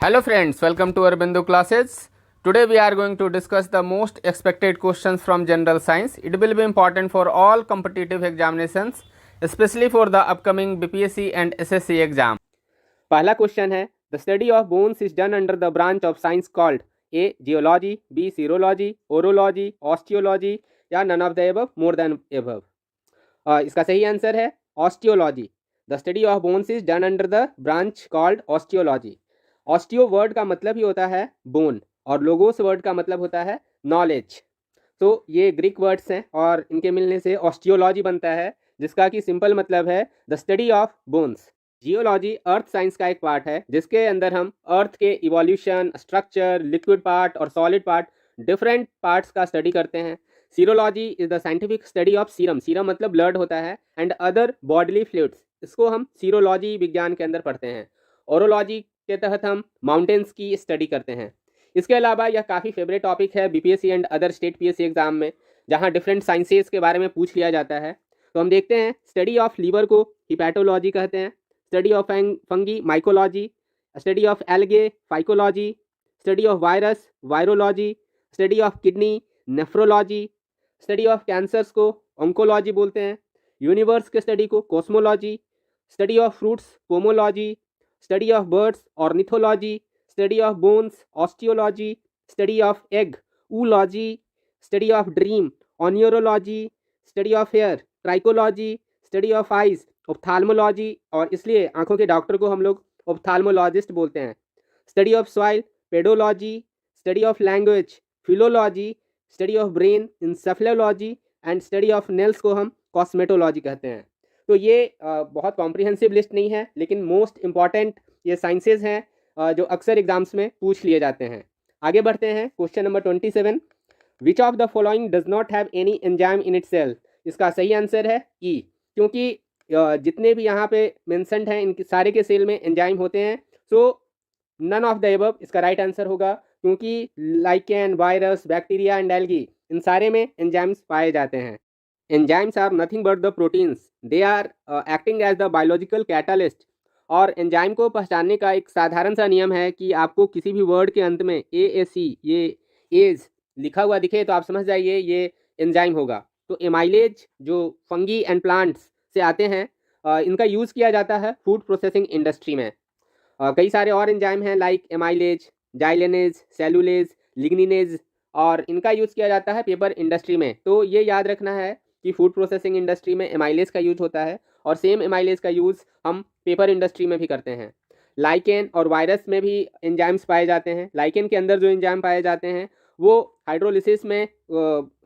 Hello friends, welcome to Aurobindo classes. Today we are going to discuss the most expected questions from general science. It will be important for all competitive examinations, especially for the upcoming BPSC and SSC exam. पहला question है, the study of bones is done under the branch of science called A geology, B serology, orology, osteology या none of the above, more than above. इसका सही answer है osteology. The study of bones is done under the branch called osteology. Osteo word का मतलब ही होता है bone और logos word का मतलब होता है नॉलेज. तो ये ग्रीक वर्ड्स हैं और इनके मिलने से ऑस्टियोलॉजी बनता है, जिसका कि सिंपल मतलब है the study of bones. Geology earth science का एक पार्ट है जिसके अंदर हम अर्थ के इवोल्यूशन, स्ट्रक्चर, लिक्विड पार्ट और सॉलिड पार्ट, डिफरेंट पार्ट्स का स्टडी करते हैं. Serology is the scientific study of serum. Serum मतलब ब्लड होता है, एंड अदर बॉडीली फ्लूइड्स. इसको हम सीरोलॉजी विज्ञान के अंदर पढ़ते हैं. ओरोलॉजी के तहत हम माउंटेन्स की स्टडी करते हैं. इसके अलावा यह काफ़ी फेवरेट टॉपिक है BPSC and other state PSC exam में, जहां डिफरेंट साइंसेस के बारे में पूछ लिया जाता है. तो हम देखते हैं, स्टडी ऑफ लीवर को हिपैटोलॉजी कहते हैं, study of fungi mycology, study of algae phycology, study of virus virology, study of kidney nephrology, study of cancers को ऑन्कोलॉजी बोलते हैं, यूनिवर्स के स्टडी को cosmology, study of fruits pomology, study of birds ornithology, study of bones osteology, study of egg oology, study of dream oneirology, study of hair trichology, study of eyes ophthalmology, और इसलिए आंखों के doctor को हम लोग ophthalmologist बोलते हैं. Study of soil pedology, study of language philology, study of brain encephalology, and study of nails को हम कॉस्मेटोलॉजी कहते हैं. तो ये बहुत कॉम्प्रिहेंसिव लिस्ट नहीं है, लेकिन मोस्ट इंपॉर्टेंट ये साइंसेज हैं जो अक्सर एग्जाम्स में पूछ लिए जाते हैं. आगे बढ़ते हैं. Question number 27, which of the following does not have any enzyme in itself. इसका सही आंसर है ई, क्योंकि जितने भी यहाँ पे मेंशन्ड हैं इनके सारे के सेल में एंजाइम होते हैं. So none of the above इसका राइट आंसर होगा, क्योंकि lichen, virus, bacteria and algae, इन सारे में एंजाइम्स पाए जाते हैं. Enzymes are nothing but the proteins. They are acting as the biological catalyst. और एंजाइम को पहचानने का एक साधारण सा नियम है कि आपको किसी भी वर्ड के अंत में AAC, ये एज लिखा हुआ दिखे तो आप समझ जाइए ये एंजाइम होगा. तो एमाइलेज जो फंगी एंड प्लांट्स से आते हैं, इनका यूज़ किया जाता है फूड प्रोसेसिंग इंडस्ट्री में. कई सारे और एंजाइम हैं लाइक एमाइलेज, जाइलेनेज, सेलुलेज, लिग्निनेज, और इनका यूज़ किया जाता है पेपर इंडस्ट्री में. तो ये याद रखना है कि फूड प्रोसेसिंग इंडस्ट्री में एमाइलेज का यूज होता है, और सेम एमाइलेज का यूज़ हम पेपर इंडस्ट्री में भी करते हैं. लाइकेन और वायरस में भी एंजाइम्स पाए जाते हैं. लाइकेन के अंदर जो एंजाइम पाए जाते हैं वो हाइड्रोलिसिस में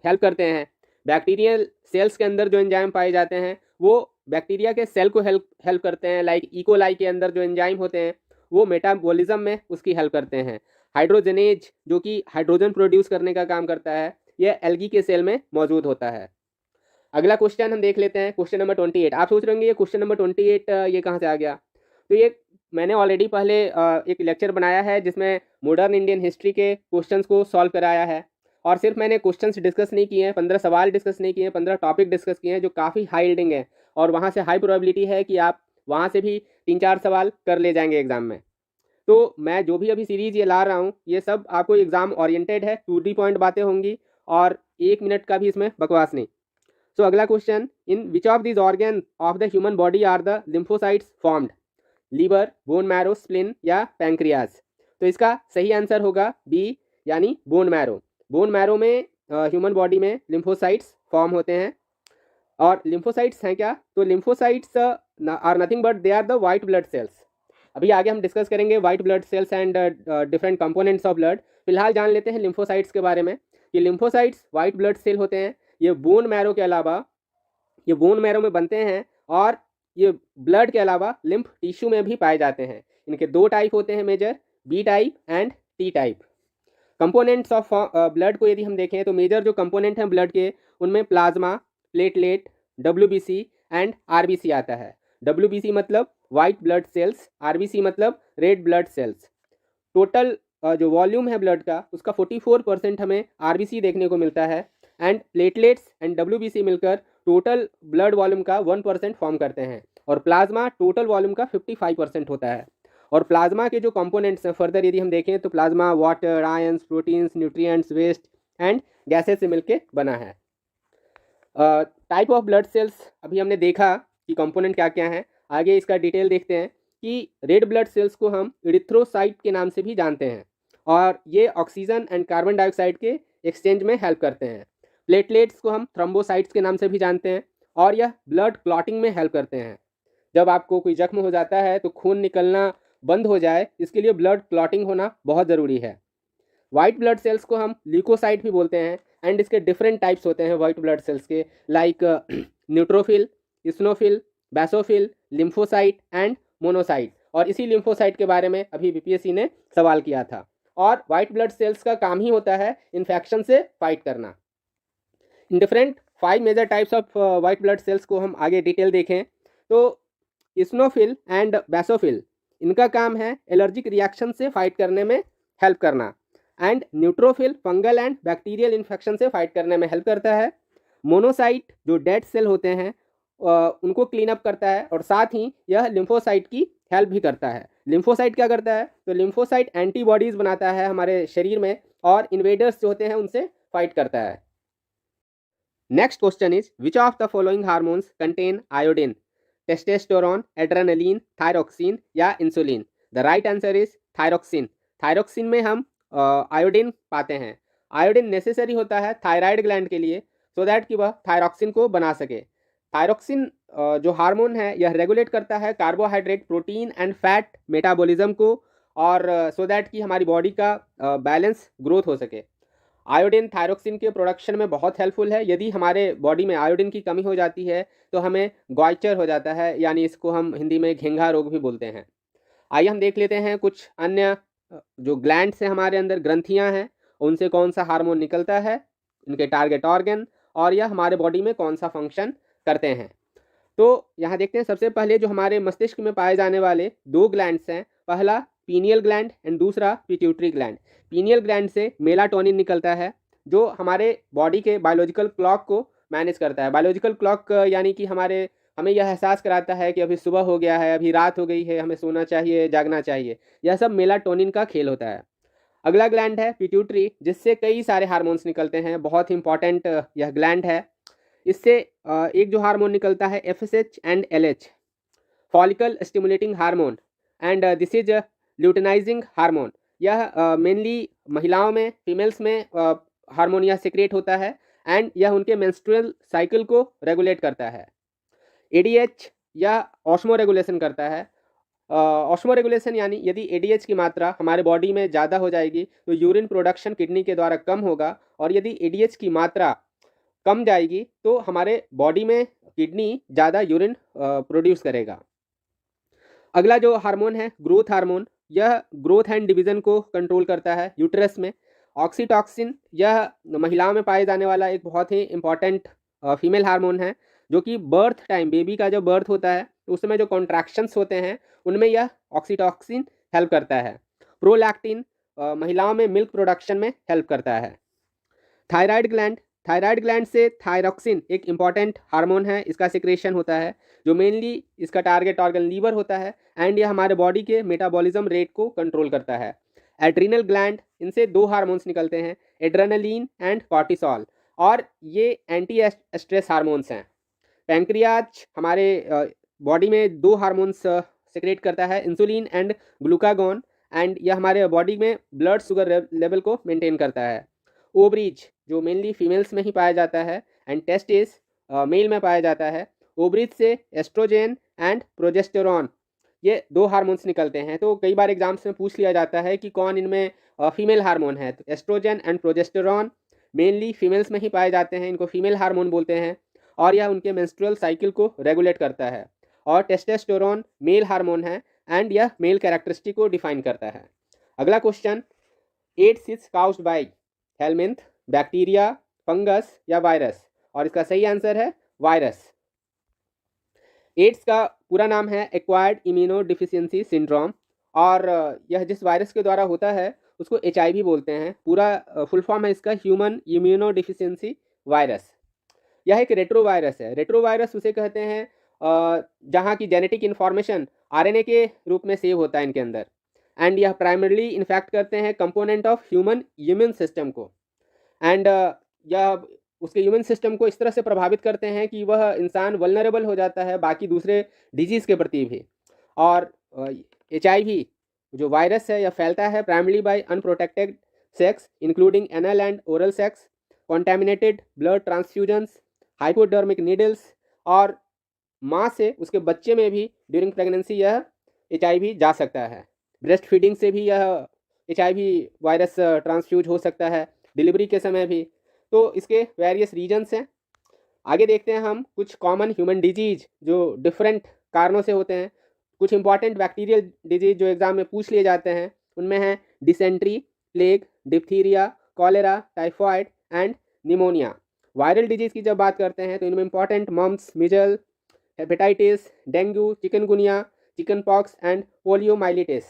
हेल्प करते हैं. बैक्टीरियल सेल्स के अंदर जो एंजाइम पाए जाते हैं वो बैक्टीरिया के सेल को हेल्प करते हैं. लाइक इकोलाई के अंदर जो एंजाइम होते हैं वो मेटाबॉलिज्म में उसकी हेल्प करते हैं. हाइड्रोजनेज जो कि हाइड्रोजन प्रोड्यूस करने का काम करता है, ये एल्गी के सेल में मौजूद होता है. अगला क्वेश्चन हम देख लेते हैं. Question number 28. आप सोच रहे होंगे ये क्वेश्चन नंबर 28 ये कहाँ से आ गया. तो ये मैंने ऑलरेडी पहले एक लेक्चर बनाया है जिसमें मॉडर्न इंडियन हिस्ट्री के क्वेश्चंस को सॉल्व कराया है. और सिर्फ मैंने क्वेश्चंस डिस्कस नहीं किए हैं, 15 सवाल डिस्कस नहीं किए हैं, 15 टॉपिक डिस्कस किए हैं जो काफ़ी हाई यील्डिंग है, और वहाँ से हाई प्रोबेबिलिटी है कि आप वहाँ से भी 3-4 सवाल कर ले जाएंगे एग्जाम में. तो मैं जो भी अभी सीरीज ये ला रहा हूँ ये सब आपको एग्जाम ओरिएंटेड है, टू दी पॉइंट बातें होंगी, और 1 मिनट का भी इसमें बकवास नहीं. सो अगला question, in which of this organ of the human body are the lymphocytes formed. Liver, bone marrow, spleen या पैंक्रियाज. तो इसका सही आंसर होगा बी, यानी बोन मैरो. बोन मैरो में ह्यूमन बॉडी में लिम्फोसाइट्स फॉर्म होते हैं. और लिम्फोसाइट्स हैं क्या, तो lymphocytes are nothing but they are the white blood cells. अभी आगे हम डिस्कस करेंगे white blood cells and different components of blood. फिलहाल जान लेते हैं लिम्फोसाइट्स के बारे में. ये लिम्फोसाइट्स वाइट ब्लड सेल होते हैं. ये बोन मैरो के अलावा, ये बोन मैरो में बनते हैं, और ये ब्लड के अलावा लिम्फ टिश्यू में भी पाए जाते हैं. इनके 2 टाइप होते हैं major, B type and T type. Components of blood को यदि हम देखें तो मेजर जो कंपोनेंट हैं ब्लड के, उनमें plasma, platelet, WBC and RBC आता है. WBC मतलब वाइट ब्लड सेल्स, RBC मतलब रेड ब्लड सेल्स. टोटल जो वॉल्यूम है ब्लड का उसका 44% हमें RBC देखने को मिलता है, एंड प्लेटलेट्स एंड WBC मिलकर टोटल ब्लड वॉल्यूम का 1% फॉर्म करते हैं, और प्लाज्मा टोटल वॉल्यूम का 55% होता है. और प्लाज्मा के जो कंपोनेंट्स हैं फर्दर यदि हम देखें तो plasma water, ions, proteins, nutrients, waste and gases से मिलकर बना है। टाइप ऑफ ब्लड सेल्स अभी हमने देखा कि कंपोनेंट क्या क्या हैं। आगे इसका डिटेल देखते हैं कि रेड ब्लड सेल्स को हम इरिथ्रोसाइट के नाम से भी जानते हैं और ये ऑक्सीजन एंड कार्बन डाइऑक्साइड के एक्सचेंज में हेल्प करते हैं। प्लेटलेट्स को हम थ्रोम्बोसाइट्स के नाम से भी जानते हैं और यह ब्लड क्लॉटिंग में हेल्प करते हैं। जब आपको कोई जख्म हो जाता है तो खून निकलना बंद हो जाए, इसके लिए ब्लड क्लॉटिंग होना बहुत ज़रूरी है। वाइट ब्लड सेल्स को हम ल्यूकोसाइट भी बोलते हैं एंड इसके डिफरेंट टाइप्स होते हैं वाइट ब्लड सेल्स के, like neutrophil, eosinophil, basophil, lymphocyte and monocyte. और इसी लिम्फोसाइट के बारे में अभी बीपीएससी ने सवाल किया था। और वाइट ब्लड सेल्स का काम ही होता है इन्फेक्शन से फाइट करना। इन different 5 major types of white blood cells को हम आगे डिटेल देखें तो इस्नोफिल एंड बैसोफिल, इनका काम है एलर्जिक रिएक्शन से फाइट करने में हेल्प करना। And neutrophil fungal and bacterial infection से फाइट करने में हेल्प करता है। मोनोसाइट जो डेड सेल होते हैं उनको क्लीन अप करता है और साथ ही यह लिम्फोसाइट की हेल्प भी करता है। लिम्फोसाइट क्या करता है? तो लिम्फोसाइट एंटीबॉडीज़ बनाता है हमारे शरीर में और इन्वेडर्स जो होते हैं उनसे फाइट करता है। Next question is which of the following hormones contain iodine? Testosterone, adrenaline, thyroxine या insulin? The right answer is thyroxine. Thyroxine में हम आयोडीन पाते हैं। आयोडीन नेसेसरी होता है थायराइड ग्लैंड के लिए सो दैट कि वह थायरोक्सिन को बना सके। थायरोक्सिन जो हार्मोन है यह रेगुलेट करता है carbohydrate, protein and fat metabolism को और सो दैट कि हमारी बॉडी का बैलेंस ग्रोथ हो सके। आयोडीन थायरोक्सिन के प्रोडक्शन में बहुत हेल्पफुल है। यदि हमारे बॉडी में आयोडीन की कमी हो जाती है तो हमें गॉइचर हो जाता है, यानी इसको हम हिंदी में घेंघा रोग भी बोलते हैं। आइए हम देख लेते हैं कुछ अन्य जो ग्लैंड्स हैं हमारे अंदर, ग्रंथियां हैं, उनसे कौन सा हार्मोन निकलता है, इनके टारगेट ऑर्गन और यह हमारे बॉडी में कौन सा फंक्शन करते हैं। तो यहाँ देखते हैं सबसे पहले जो हमारे मस्तिष्क में पाए जाने वाले 2 ग्लैंड्स हैं, पहला पीनियल ग्लैंड एंड दूसरा पिट्यूटरी ग्लैंड। पीनियल ग्लैंड से मेलाटोनिन निकलता है जो हमारे बॉडी के बायोलॉजिकल क्लॉक को मैनेज करता है। बायोलॉजिकल क्लॉक यानी कि हमें यह एहसास कराता है कि अभी सुबह हो गया है, अभी रात हो गई है, हमें सोना चाहिए, जागना चाहिए। यह सब मेलाटोनिन का खेल होता है। अगला ग्लैंड है पिट्यूटरी, जिससे कई सारे हार्मोन्स निकलते हैं। बहुत ही इंपॉर्टेंट यह ग्लैंड है। इससे एक जो हार्मोन निकलता है FSH and LH, follicle stimulating hormone, and this is luteinising hormone. यह मेनली महिलाओं में, फीमेल्स में हार्मोन यह सिक्रेट होता है एंड यह उनके मेंस्ट्रुअल साइकिल को रेगुलेट करता है। ADH यह ऑस्मो रेगुलेशन करता है। ऑस्मो रेगुलेशन यानी यदि ADH की मात्रा हमारे बॉडी में ज़्यादा हो जाएगी तो यूरिन प्रोडक्शन किडनी के द्वारा कम होगा, और यदि ADH की मात्रा कम जाएगी तो हमारे बॉडी में किडनी ज़्यादा यूरिन प्रोड्यूस करेगा। अगला जो हार्मोन है ग्रोथ हार्मोन, यह ग्रोथ एंड डिवीज़न को कंट्रोल करता है यूट्रस में। ऑक्सीटॉक्सिन यह महिलाओं में पाए जाने वाला एक बहुत ही इम्पॉर्टेंट फीमेल हार्मोन है, जो कि बर्थ टाइम, बेबी का जब बर्थ होता है तो उस समय जो कॉन्ट्रैक्शंस होते हैं उनमें यह ऑक्सीटॉक्सिन हेल्प करता है। प्रोलैक्टिन महिलाओं में मिल्क प्रोडक्शन में हेल्प करता है। थायराइड ग्लैंड, थायराइड ग्लैंड से थायरोक्सिन एक इम्पॉर्टेंट हार्मोन है, इसका सिक्रेशन होता है, जो मेनली इसका टारगेट ऑर्गन लीवर होता है एंड यह हमारे बॉडी के मेटाबॉलिज्म रेट को कंट्रोल करता है। एड्रीनल ग्लैंड, इनसे 2 हार्मोन्स निकलते हैं, एड्रेनलिन एंड कॉर्टिसोल, और ये एंटी स्ट्रेस हार्मोन्स हैं। पैंक्रियाज हमारे बॉडी में 2 हार्मोन्स सिक्रेट करता है, इंसुलिन एंड ग्लूकागॉन, एंड यह हमारे बॉडी में ब्लड शुगर लेवल को मेंटेन करता है। ओवरीज जो मेनली फीमेल्स में ही पाया जाता है एंड टेस्टिस मेल में पाया जाता है। ओवरीज से एस्ट्रोजेन एंड प्रोजेस्टेरॉन, ये 2 हार्मोन्स निकलते हैं। तो कई बार एग्जाम्स में पूछ लिया जाता है कि कौन इनमें फीमेल हार्मोन है, तो estrogen and progesterone mainly females में ही पाए जाते हैं, इनको फीमेल हार्मोन बोलते हैं और यह उनके मेंस्ट्रुअल साइकिल को रेगुलेट करता है। और टेस्टोस्टेरोन मेल हार्मोन है एंड यह मेल कैरेक्टरिस्टिक को डिफाइन करता है। अगला question, AIDS is caused by helminth, bacteria, fungus या वायरस? और इसका सही आंसर है वायरस। एड्स का पूरा नाम है एक्वायर्ड इम्यूनो डिफिशियंसी सिंड्रोम, और यह जिस वायरस के द्वारा होता है उसको HIV बोलते हैं। पूरा फुल फॉर्म है इसका ह्यूमन इम्यूनो डिफिशियंसी वायरस। यह एक रेट्रो वायरस है। रेट्रो वायरस उसे कहते हैं जहाँ की जेनेटिक इन्फॉर्मेशन आरएनए के रूप में सेव होता है इनके अंदर, एंड यह प्राइमरली इन्फेक्ट करते हैं component of human immune system को, एंड यह उसके इम्यून सिस्टम को इस तरह से प्रभावित करते हैं कि वह इंसान वल्नरेबल हो जाता है बाकी दूसरे डिजीज़ के प्रति भी। और HIV जो वायरस है यह फैलता है primarily by unprotected sex including anal and oral sex, contaminated blood transfusions, hypodermic needles, और माँ से उसके बच्चे में भी ड्यूरिंग प्रेगनेंसी यह HIV जा सकता है। ब्रेस्ट फीडिंग से भी यह HIV वायरस ट्रांसफ्यूज हो सकता है, डिलीवरी के समय भी। तो इसके वेरियस रीजन्स हैं। आगे देखते हैं हम कुछ कॉमन ह्यूमन डिजीज जो डिफरेंट कारणों से होते हैं। कुछ इंपॉर्टेंट बैक्टीरियल डिजीज जो एग्जाम में पूछ लिए जाते हैं उनमें हैं dysentery, plague, diphtheria, cholera, typhoid and pneumonia. Viral disease की जब बात करते हैं तो इनमें important mumps, missile, hepatitis, dengue, chikungunya, chicken pox and poliomyelitis.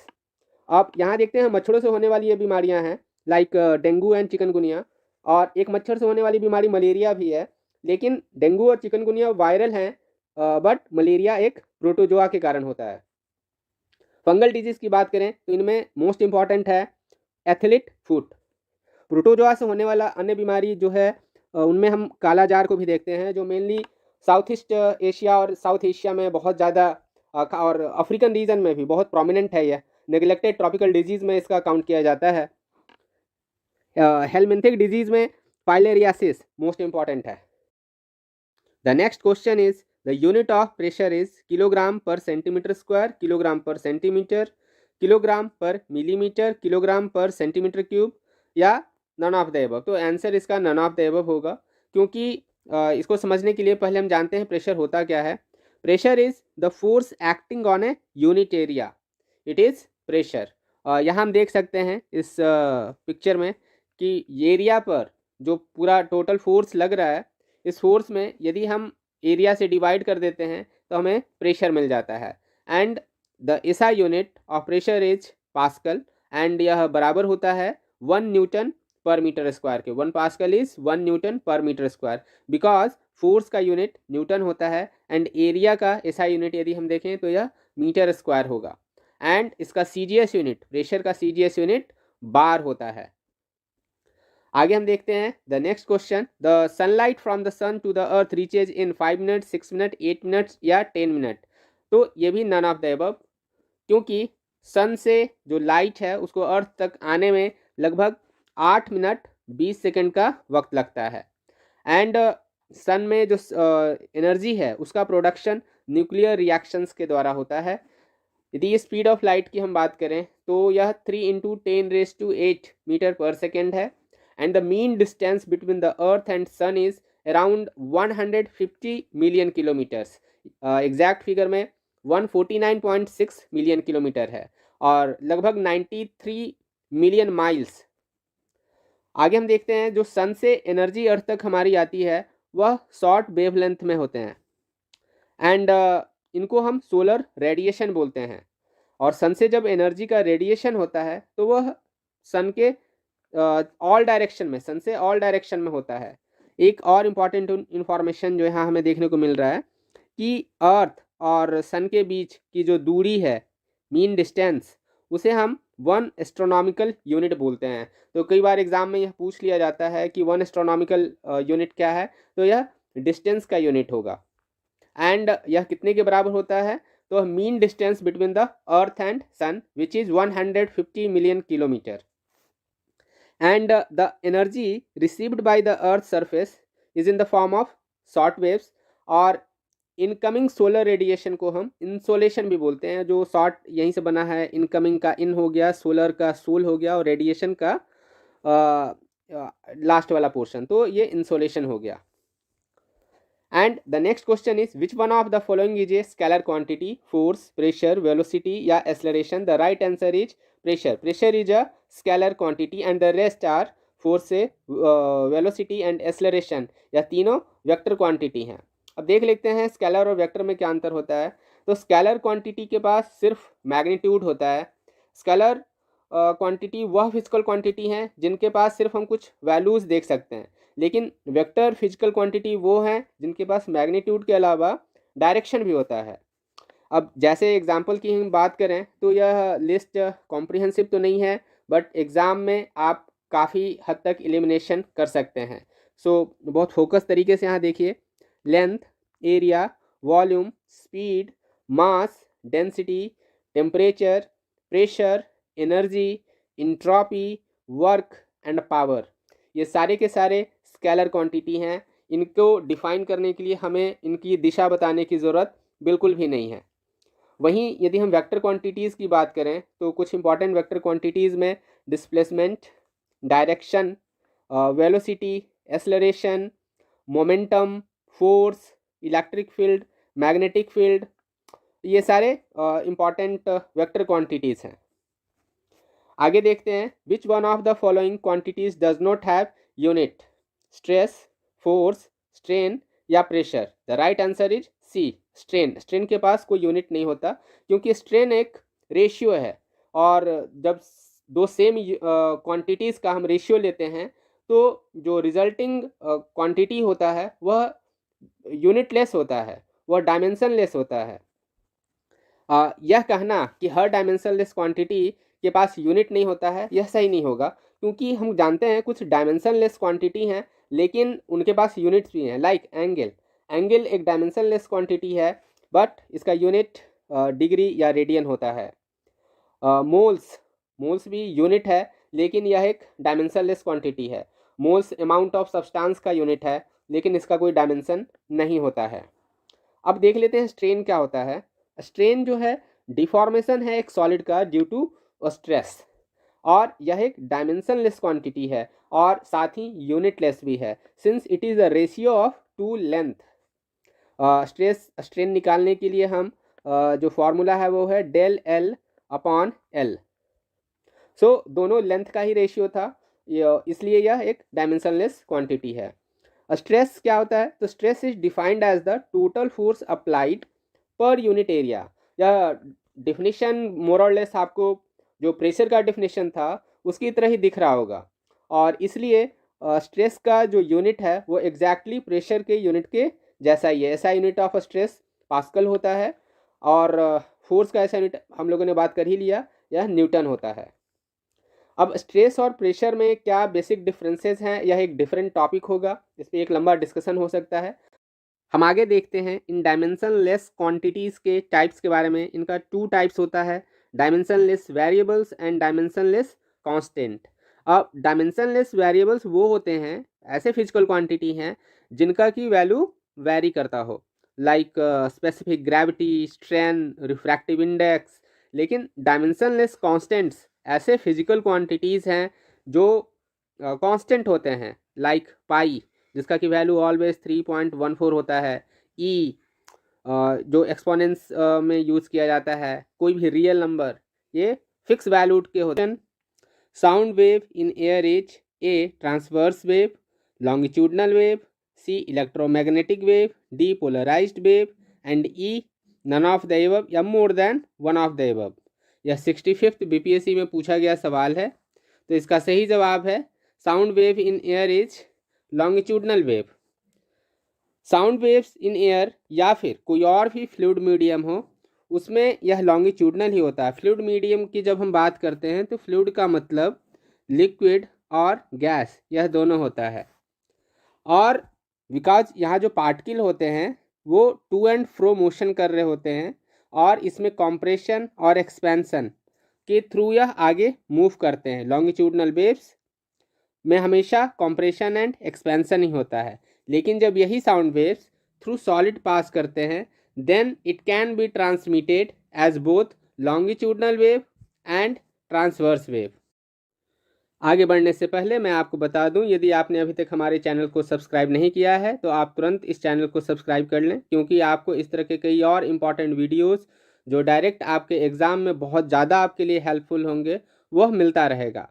अब यहाँ देखते हैं मच्छरों से होने वाली ये बीमारियाँ हैं लाइक डेंगू एंड चिकनगुनिया, और एक मच्छर से होने वाली बीमारी मलेरिया भी है, लेकिन डेंगू और चिकनगुनिया वायरल हैं, बट मलेरिया एक प्रोटोजोआ के कारण होता है। फंगल डिजीज़ की बात करें तो इनमें मोस्ट इंपॉर्टेंट है एथलीट फुट। प्रोटोजोआ से होने वाला अन्य बीमारी जो है उनमें हम काला जार को भी देखते हैं, जो मेनली साउथ ईस्ट एशिया और साउथ एशिया में बहुत ज़्यादा और अफ्रीकन रीजन में भी बहुत प्रोमिनेंट है। यह नेग्लेक्टेड ट्रॉपिकल डिजीज़ में इसका काउंट किया जाता है। हेलमिंथिक डिजीज़ में फाइलेरियासिस मोस्ट इंपॉर्टेंट है। The next question is the unit of pressure is kilogram पर सेंटीमीटर स्क्वायर, किलोग्राम पर सेंटीमीटर, किलोग्राम पर मिलीमीटर, किलोग्राम पर सेंटीमीटर क्यूब, या नन ऑफ द एबव। तो आंसर इसका नन ऑफ द एबव होगा, क्योंकि इसको समझने के लिए पहले हम जानते हैं प्रेशर होता क्या है। Pressure is the force acting on a unit area, it is pressure. यहाँ हम देख सकते हैं इस पिक्चर में कि एरिया पर जो पूरा टोटल फोर्स लग रहा है, इस फोर्स में यदि हम एरिया से डिवाइड कर देते हैं तो हमें प्रेशर मिल जाता है। And the SI unit of pressure is pascal, and यह बराबर होता है 1 न्यूटन पर मीटर स्क्वायर के। 1 pascal is 1 newton per metre square, because force का यूनिट न्यूटन होता है एंड एरिया का एसआई यूनिट यदि हम देखें तो यह मीटर स्क्वायर होगा। एंड इसका सीजीएस यूनिट, प्रेशर का सीजीएस यूनिट बार होता है। आगे हम देखते हैं the next question, the sunlight from the sun to the earth reaches in 5 minute, 6 minute, 8 minutes या 10 मिनट। तो ये भी नन ऑफ द अबव, क्योंकि सन से जो लाइट है उसको अर्थ तक आने में लगभग 8 मिनट 20 सेकंड का वक्त लगता है। एंड सन में जो एनर्जी है उसका प्रोडक्शन न्यूक्लियर रिएक्शंस के द्वारा होता है। यदि स्पीड ऑफ लाइट की हम बात करें तो यह 3 × 10⁸ मीटर पर सेकेंड है, and the mean distance between the earth and sun is around 150 million kilometers। Exact figure में 149.6 मिलियन किलोमीटर है और लगभग 93 मिलियन माइल्स। आगे हम देखते हैं जो सन से एनर्जी अर्थ तक हमारी आती है वह शॉर्ट वेवलेंथ में होते हैं, एंड इनको हम सोलर रेडिएशन बोलते हैं। और सन से जब एनर्जी का रेडिएशन होता है तो वह सन के ऑल डायरेक्शन में, सन से ऑल डायरेक्शन में होता है। एक और इम्पॉर्टेंट इन्फॉर्मेशन जो यहाँ हमें देखने को मिल रहा है कि अर्थ और सन के बीच की जो दूरी है, मीन डिस्टेंस, उसे हम 1 एस्ट्रोनॉमिकल यूनिट बोलते हैं। तो कई बार एग्जाम में यह पूछ लिया जाता है कि 1 एस्ट्रोनॉमिकल यूनिट क्या है, तो यह डिस्टेंस का यूनिट होगा। एंड यह कितने के बराबर होता है, तो mean distance between the earth and sun which is 150 million kilometre. And the energy received by the earth's surface is in the form of short waves, और इनकमिंग सोलर रेडिएशन को हम इंसोलेशन भी बोलते हैं। जो शॉर्ट यहीं से बना है, इनकमिंग का इन हो गया, सोलर का सोल हो गया और रेडिएशन का लास्ट वाला पोर्शन, तो ये इंसोलेशन हो गया। And the next question is which one of the following is a scalar quantity, force, pressure, velocity या acceleration. The right answer is pressure. Pressure is a scalar quantity and the rest are force, velocity and acceleration, या तीनों vector quantity हैं। अब देख लेते हैं scalar और vector में क्या अंतर होता है। तो स्केलर क्वांटिटी के पास सिर्फ मैग्नीट्यूड होता है। स्केलर क्वांटिटी वह फिजिकल क्वांटिटी हैं जिनके पास सिर्फ हम कुछ वैल्यूज़ देख सकते हैं, लेकिन वेक्टर फिजिकल क्वांटिटी वो हैं जिनके पास मैग्नीट्यूड के अलावा डायरेक्शन भी होता है। अब जैसे एग्जाम्पल की हम बात करें तो यह लिस्ट कॉम्प्रिहेंसिव तो नहीं है, बट एग्ज़ाम में आप काफ़ी हद तक एलिमिनेशन कर सकते हैं। सो बहुत फोकस तरीके से यहाँ देखिए, length, area, volume, speed, mass, density, temperature, pressure, energy, entropy, work and power, ये सारे के सारे स्केलर क्वांटिटी हैं। इनको डिफाइन करने के लिए हमें इनकी दिशा बताने की ज़रूरत बिल्कुल भी नहीं है। वहीं यदि हम वेक्टर क्वांटिटीज़ की बात करें तो कुछ इंपॉर्टेंट वेक्टर क्वांटिटीज़ में displacement, direction, velocity, acceleration, momentum, force, electric field, magnetic field, ये सारे इंपॉर्टेंट वेक्टर क्वांटिटीज़ हैं। आगे देखते हैं, which one of the following quantities does not have unit, stress, force, strain या pressure. The right answer is C, strain. Strain के पास कोई यूनिट नहीं होता, क्योंकि स्ट्रेन एक रेशियो है, और जब दो सेम क्वांटिटीज़ का हम रेशियो लेते हैं तो जो रिजल्टिंग क्वांटिटी होता है वह यूनिटलेस होता है, वह डायमेंशनलेस होता है। यह कहना कि हर डायमेंशनलेस क्वांटिटी के पास यूनिट नहीं होता है, यह सही नहीं होगा, क्योंकि हम जानते हैं कुछ डायमेंशनलेस क्वांटिटी हैं लेकिन उनके पास यूनिट्स भी हैं। लाइक एंगल, एंगल एक डायमेंशनलेस क्वांटिटी है, बट इसका यूनिट डिग्री या रेडियन होता है। मोल्स, मोल्स भी यूनिट है लेकिन यह एक डायमेंशनलेस क्वांटिटी है। मोल्स अमाउंट ऑफ सब्सटेंस का यूनिट है लेकिन इसका कोई डायमेंशन नहीं होता है। अब देख लेते हैं स्ट्रेन क्या होता है। स्ट्रेन जो है डिफॉर्मेशन है एक सॉलिड का ड्यू टू स्ट्रेस, और यह एक डायमेंशनलेस क्वांटिटी है और साथ ही यूनिटलेस भी है, since it is a ratio of two length. Strain निकालने के लिए हम जो फॉर्मूला है वो है del L upon L. So दोनों लेंथ का ही रेशियो था, इसलिए यह एक डायमेंशनलेस क्वांटिटी है। स्ट्रेस क्या होता है, तो stress is defined as the total force applied per unit area. यह डिफिनीशन मोर और लेस आपको जो प्रेशर का डिफिनीशन था उसकी तरह ही दिख रहा होगा, और इसलिए स्ट्रेस का जो यूनिट है वो एग्जैक्टली प्रेशर के यूनिट के जैसा ही है। ऐसा यूनिट ऑफ स्ट्रेस पास्कल होता है, और फोर्स का ऐसा यूनिट हम लोगों ने बात कर ही लिया, यह न्यूटन होता है। अब स्ट्रेस और प्रेशर में क्या बेसिक डिफरेंसेस हैं, यह एक डिफरेंट टॉपिक होगा, इस पर एक लंबा डिस्कशन हो सकता है। हम आगे देखते हैं इन डायमेंशनलेस क्वांटिटीज़ के टाइप्स के बारे में। इनका टू टाइप्स होता है, dimensionless variables and dimensionless constant. अब डायमेंशनलेस वेरिएबल्स वो होते हैं, ऐसे फिजिकल क्वांटिटी हैं जिनका की वैल्यू वैरी करता हो, like specific gravity, strain, refractive index. लेकिन डायमेंशनलेस कांस्टेंट्स ऐसे फिजिकल क्वांटिटीज़ हैं जो कांस्टेंट होते हैं, लाइक पाई जिसका कि वैल्यू ऑलवेज 3.14 होता है, ई जो एक्सपोनेंस में यूज़ किया जाता है, कोई भी रियल नंबर ये फिक्स वैल्यूड के होते हैं। Sound wave in air is a transverse wave, longitudinal wave, C electromagnetic wave, D polarized wave, and E none of the above या more than one of the above. यह 65th BPSC में पूछा गया सवाल है, तो इसका सही जवाब है sound wave in air is longitudinal wave. Sound waves in air या फिर कोई और भी फ्लूइड मीडियम हो उसमें यह लॉन्गिट्यूडनल ही होता है। फ्लूइड मीडियम की जब हम बात करते हैं तो फ्लूइड का मतलब लिक्विड और गैस, यह दोनों होता है। और बिकॉज यहाँ जो पार्टिकल होते हैं वो टू एंड फ्रो मोशन कर रहे होते हैं, और इसमें कॉम्प्रेशन और एक्सपेंशन के थ्रू यह आगे मूव करते हैं। लॉन्गिट्यूडनल वेव्स में हमेशा कॉम्प्रेशन एंड एक्सपेंशन ही होता है, लेकिन जब यही sound waves through solid pass करते हैं then it can be transmitted as both longitudinal wave and transverse wave. आगे बढ़ने से पहले मैं आपको बता दूं, यदि आपने अभी तक हमारे चैनल को सब्सक्राइब नहीं किया है तो आप तुरंत इस चैनल को सब्सक्राइब कर लें, क्योंकि आपको इस तरह के कई और इम्पॉर्टेंट वीडियोस जो डायरेक्ट आपके एग्ज़ाम में बहुत ज़्यादा आपके लिए हेल्पफुल होंगे वह मिलता रहेगा।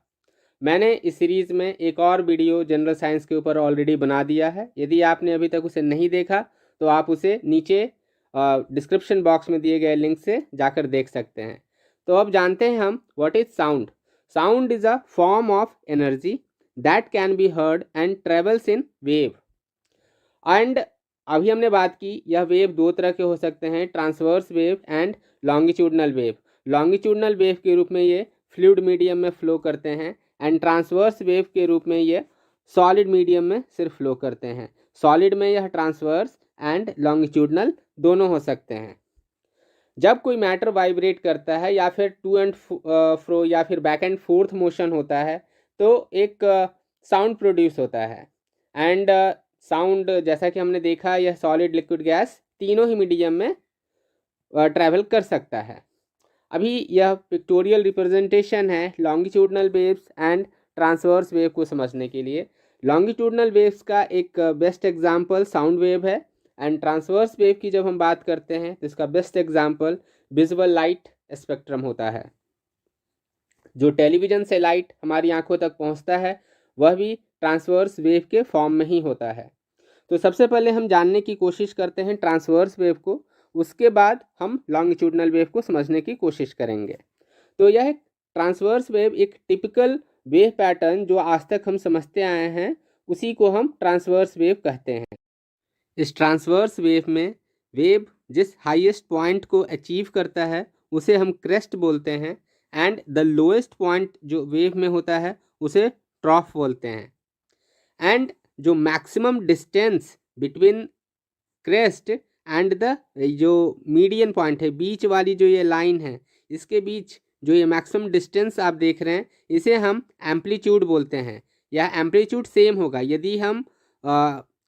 मैंने इस सीरीज़ में एक और वीडियो जनरल साइंस के ऊपर ऑलरेडी बना दिया है, यदि आपने अभी तक उसे नहीं देखा तो आप उसे नीचे डिस्क्रिप्शन बॉक्स में दिए गए लिंक से जाकर देख सकते हैं। तो अब जानते हैं हम what is sound. Sound is a form of energy that can be heard and travels in wave, and अभी हमने बात की यह वेव दो तरह के हो सकते हैं, transverse wave and longitudinal wave. Longitudinal wave के रूप में ये फ्लूइड मीडियम में फ्लो करते हैं एंड ट्रांसवर्स वेव के रूप में ये सॉलिड मीडियम में सिर्फ फ्लो करते हैं। सॉलिड में यह ट्रांसवर्स एंड लॉन्गिट्यूडनल दोनों हो सकते हैं। जब कोई मैटर वाइब्रेट करता है या फिर टू एंड फ्रो या फिर बैक एंड फोर्थ मोशन होता है तो एक साउंड प्रोड्यूस होता है एंड साउंड जैसा कि हमने देखा यह सॉलिड लिक्विड गैस तीनों ही मीडियम में ट्रैवल कर सकता है। अभी यह पिक्टोरियल रिप्रेजेंटेशन है longitudinal waves and transverse wave को समझने के लिए। लॉन्गिट्यूडनल वेव्स का एक बेस्ट एग्जांपल साउंड वेव है एंड ट्रांसवर्स वेव की जब हम बात करते हैं तो इसका best example visual light spectrum होता है। जो टेलीविज़न से लाइट हमारी आंखों तक पहुंचता है वह भी ट्रांसवर्स वेव के फॉर्म में ही होता है। तो सबसे पहले हम जानने की कोशिश करते हैं ट्रांसवर्स वेव को, उसके बाद हम लॉन्गिट्यूडनल वेव को समझने की कोशिश करेंगे। तो यह ट्रांसवर्स वेव एक टिपिकल वेव पैटर्न जो आज तक हम समझते आए हैं उसी को हम ट्रांसवर्स वेव कहते हैं। इस ट्रांसवर्स वेव में वेव जिस हाईएस्ट पॉइंट को अचीव करता है उसे हम क्रेस्ट बोलते हैं एंड द लोएस्ट पॉइंट जो वेव में होता है उसे ट्रॉफ बोलते हैं। एंड जो maximum distance between crest and the जो मीडियन पॉइंट है, बीच वाली जो ये लाइन है, इसके बीच जो ये मैक्सिमम डिस्टेंस आप देख रहे हैं इसे हम एम्पलीट्यूड बोलते हैं। यह एम्पलीट्यूड सेम होगा यदि हम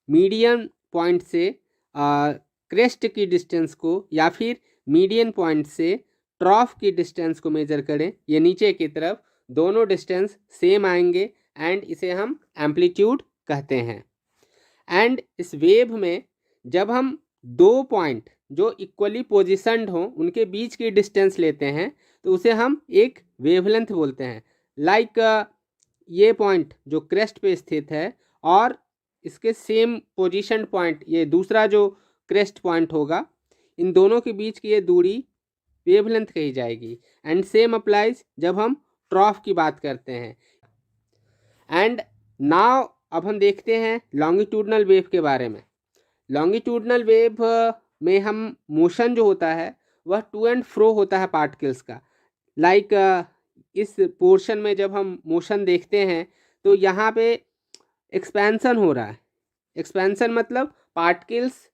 मीडियन पॉइंट से क्रेस्ट की डिस्टेंस को या फिर मीडियन पॉइंट से ट्रॉफ की डिस्टेंस को मेजर करें, ये नीचे की तरफ दोनों डिस्टेंस सेम आएंगे एंड इसे हम एम्पलीट्यूड कहते हैं। एंड इस वेव में जब हम दो पॉइंट जो इक्वली पोजिशन्ड हों उनके बीच की डिस्टेंस लेते हैं तो उसे हम एक वेवलेंथ बोलते हैं। लाइक ये पॉइंट जो क्रेस्ट पे स्थित है और इसके सेम पोजीशन पॉइंट ये दूसरा जो क्रेस्ट पॉइंट होगा, इन दोनों के बीच की ये दूरी वेवलेंथ कही जाएगी। एंड सेम अप्लाइज जब हम ट्रॉफ की बात करते हैं। एंड नाउ अब हम देखते हैं लॉन्गिट्यूडनल वेव के बारे में। लॉन्गिट्यूडनल वेव में हम मोशन जो होता है वह टू एंड फ्रो होता है पार्टिकल्स का। लाइक इस पोर्शन में जब हम मोशन देखते हैं तो यहाँ पे एक्सपेंसन हो रहा है। एक्सपेंसन मतलब पार्टिकल्स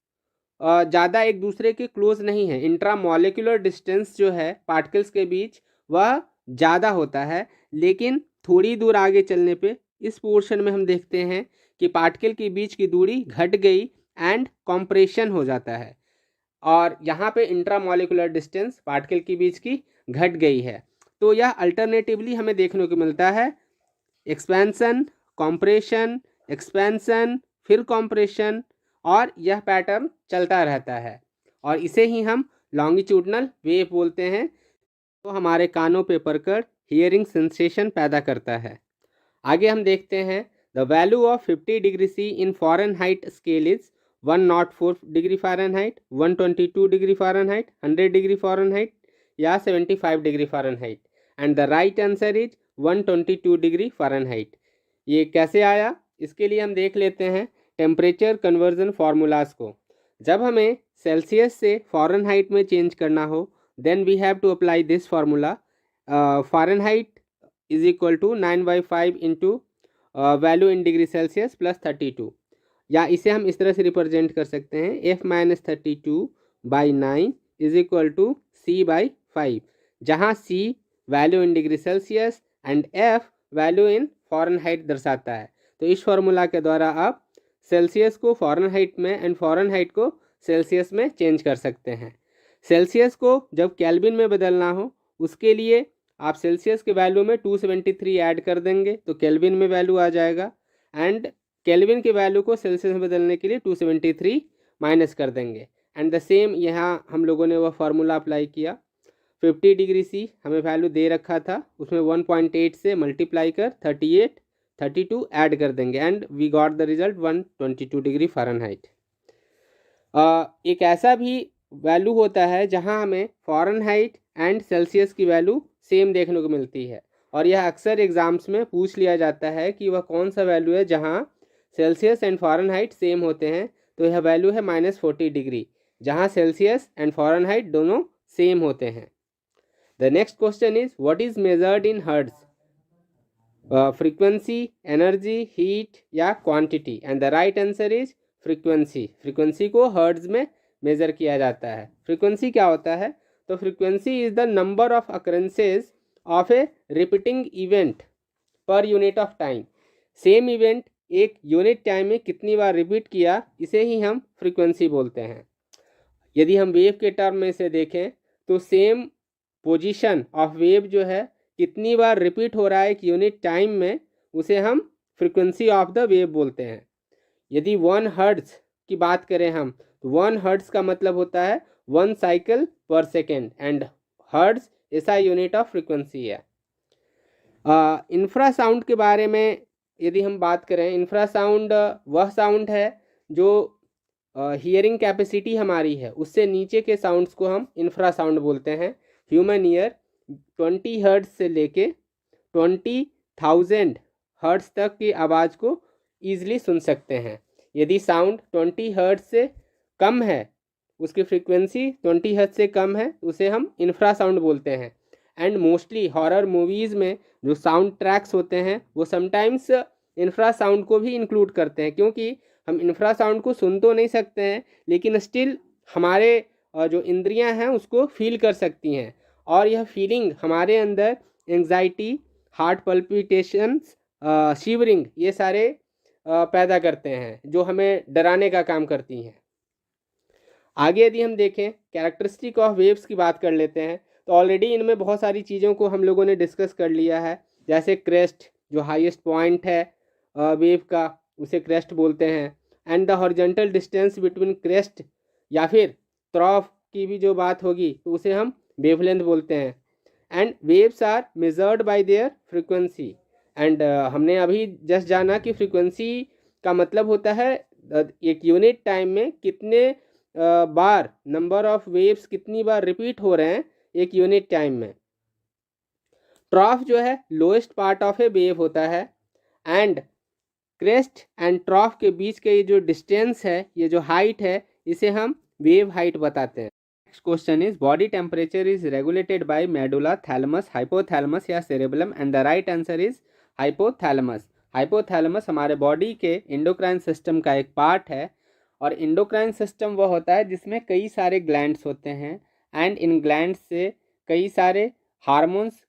ज़्यादा एक दूसरे के क्लोज नहीं है, इंट्रामॉलिक्यूलर डिस्टेंस जो है पार्टिकल्स के बीच वह ज़्यादा होता है, लेकिन थोड़ी दूर आगे चलने पे इस पोर्शन में हम देखते हैं कि पार्टिकल के बीच की दूरी घट गई एंड कॉम्प्रेशन हो जाता है और यहाँ पे इंट्रामॉलिक्यूलर डिस्टेंस पार्टिकल के बीच की घट गई है। तो यह अल्टरनेटिवली हमें देखने को मिलता है, एक्सपेंसन, कॉम्प्रेशन, एक्सपेंसन, फिर कॉम्प्रेशन, और यह पैटर्न चलता रहता है और इसे ही हम लॉन्गिट्यूडनल वेव बोलते हैं। तो हमारे कानों पे पड़कर हियरिंग सेंसेशन पैदा करता है। आगे हम देखते हैं the value of 50 degree C in Fahrenheit scale is 104 degree Fahrenheit, 122 degree Fahrenheit, 100 degree Fahrenheit या 75 degree Fahrenheit and the right answer is 122 degree Fahrenheit. ये कैसे आया इसके लिए हम देख लेते हैं टेम्परेचर कन्वर्जन फार्मूलाज को। जब हमें सेल्सियस से फ़ारेनहाइट में चेंज करना हो then we have to apply this formula. Fahrenheit is equal to 9/5 into value in degree Celsius plus 32, या इसे हम इस तरह से रिप्रेजेंट कर सकते हैं F-32/9 is equal to C/5, जहाँ C value in degree Celsius and F value in Fahrenheit दर्शाता है। तो इस फार्मूला के द्वारा आप सेल्सियस को फ़ारेनहाइट में एंड फ़ारेनहाइट को सेल्सियस में चेंज कर सकते हैं। सेल्सियस को जब केल्विन में बदलना हो उसके लिए आप सेल्सियस के वैल्यू में 273 ऐड कर देंगे तो केल्विन में वैल्यू आ जाएगा एंड केल्विन के वैल्यू को सेल्सियस में बदलने के लिए 273 माइनस कर देंगे एंड द सेम यहाँ हम लोगों ने वह फार्मूला अप्लाई किया। 50 डिग्री सी हमें वैल्यू दे रखा था, उसमें 1.8 से मल्टीप्लाई कर 32 ऐड कर देंगे and we got the result 122 degree Fahrenheit. एक ऐसा भी वैल्यू होता है जहां हमें फ़ारेनहाइट एंड सेल्सियस की वैल्यू सेम देखने को मिलती है और यह अक्सर एग्जाम्स में पूछ लिया जाता है कि वह कौन सा वैल्यू है जहां सेल्सियस एंड फ़ारेनहाइट सेम होते हैं। तो यह वैल्यू है -40 डिग्री, जहाँ सेल्सियस एंड फ़ारेनहाइट दोनों सेम होते हैं। The next question is what is measured in hertz, frequency, energy, heat या quantity, and the right answer is frequency. Frequency को हर्ट्ज में मेज़र किया जाता है। फ्रीक्वेंसी क्या होता है? तो frequency is the number of occurrences of a repeating event per unit of time. Same event एक यूनिट टाइम में कितनी बार रिपीट किया, इसे ही हम फ्रीक्वेंसी बोलते हैं। यदि हम वेव के टर्म में से देखें तो सेम पोजीशन ऑफ वेव जो है कितनी बार रिपीट हो रहा है एक यूनिट टाइम में, उसे हम फ्रीक्वेंसी ऑफ द वेव बोलते हैं। यदि 1 हर्ट्ज की बात करें हम, तो 1 हर्ट्ज का मतलब होता है 1 साइकिल पर सेकेंड, एंड हर्ट्ज ऐसा यूनिट ऑफ फ्रीक्वेंसी है। इंफ्रासाउंड के बारे में यदि हम बात करें, इंफ्रासाउंड वह साउंड है जो हियरिंग कैपेसिटी हमारी है उससे नीचे के साउंड्स को हम इंफ्रासाउंड बोलते हैं। ह्यूमन ईयर 20 हर्ट्ज से लेके 20,000 हर्ट्ज तक की आवाज़ को ईजिली सुन सकते हैं। यदि साउंड 20 हर्ट्ज से कम है, उसकी फ्रीक्वेंसी 20 हर्ट्ज से कम है, उसे हम इंफ्रासाउंड बोलते हैं। एंड मोस्टली हॉरर मूवीज़ में जो साउंड ट्रैक्स होते हैं वो समटाइम्स इंफ्रासाउंड को भी इंक्लूड करते हैं, क्योंकि हम इंफ्रासाउंड को सुन तो नहीं सकते हैं लेकिन स्टिल हमारे जो इंद्रियां हैं उसको फील कर सकती हैं, और यह फीलिंग हमारे अंदर एंग्जाइटी, हार्ट पल्पिटेशंस, शिवरिंग, ये सारे पैदा करते हैं जो हमें डराने का काम करती हैं। आगे यदि हम देखें कैरेक्टरिस्टिक ऑफ वेव्स की बात कर लेते हैं, तो ऑलरेडी इनमें बहुत सारी चीज़ों को हम लोगों ने डिस्कस कर लिया है। जैसे क्रेस्ट, जो हाईएस्ट पॉइंट है वेव का, उसे क्रेस्ट बोलते हैं। And the horizontal distance between crest या फिर ट्रॉफ की भी जो बात होगी तो उसे हम वेवलेंथ बोलते हैं। And waves are measured by their frequency. And हमने अभी जस्ट जाना कि फ्रीक्वेंसी का मतलब होता है एक यूनिट टाइम में कितने बार नंबर ऑफ वेव्स कितनी बार रिपीट हो रहे हैं एक यूनिट टाइम में। ट्रॉफ जो है lowest part of A wave होता है, एंड क्रेस्ट एंड ट्रॉफ के बीच के ये जो डिस्टेंस है, ये जो हाइट है, इसे हम वेव हाइट बताते हैं। Next question is body temperature is regulated by medulla, thalamus, hypothalamus या cerebellum, and the right answer is hypothalamus. Hypothalamus हमारे बॉडी के इंडोक्राइन सिस्टम का एक पार्ट है, और इंडोक्राइन सिस्टम वह होता है जिसमें कई सारे ग्लैंड्स होते हैं, एंड इन ग्लैंड्स से कई सारे हार्मोन्स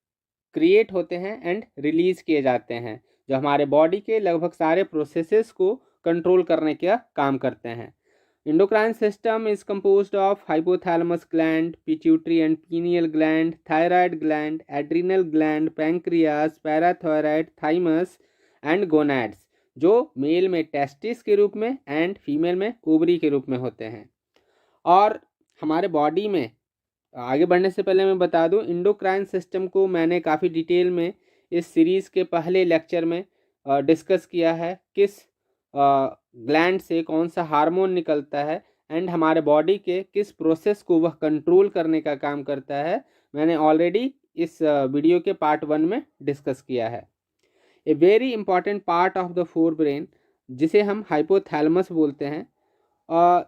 क्रिएट होते हैं एंड रिलीज किए जाते हैं, जो हमारे बॉडी के लगभग सारे प्रोसेसेस को कंट्रोल करने का काम करते हैं। Endocrine system is composed of hypothalamus gland, pituitary and pineal gland, thyroid gland, adrenal gland, pancreas, parathyroid, thymus and gonads, जो मेल में टेस्टिस के रूप में एंड फीमेल में ओवरी के रूप में होते हैं। और हमारे बॉडी में आगे बढ़ने से पहले मैं बता दूं, इंडोक्राइन सिस्टम को मैंने काफ़ी डिटेल में इस सीरीज़ के पहले लेक्चर में डिस्कस किया है, किस ग्लैंड से कौन सा हार्मोन निकलता है एंड हमारे बॉडी के किस प्रोसेस को वह कंट्रोल करने का काम करता है, मैंने ऑलरेडी इस वीडियो के पार्ट 1 में डिस्कस किया है। A very important part of the fore brain, जिसे हम हाइपोथैलेमस बोलते हैं,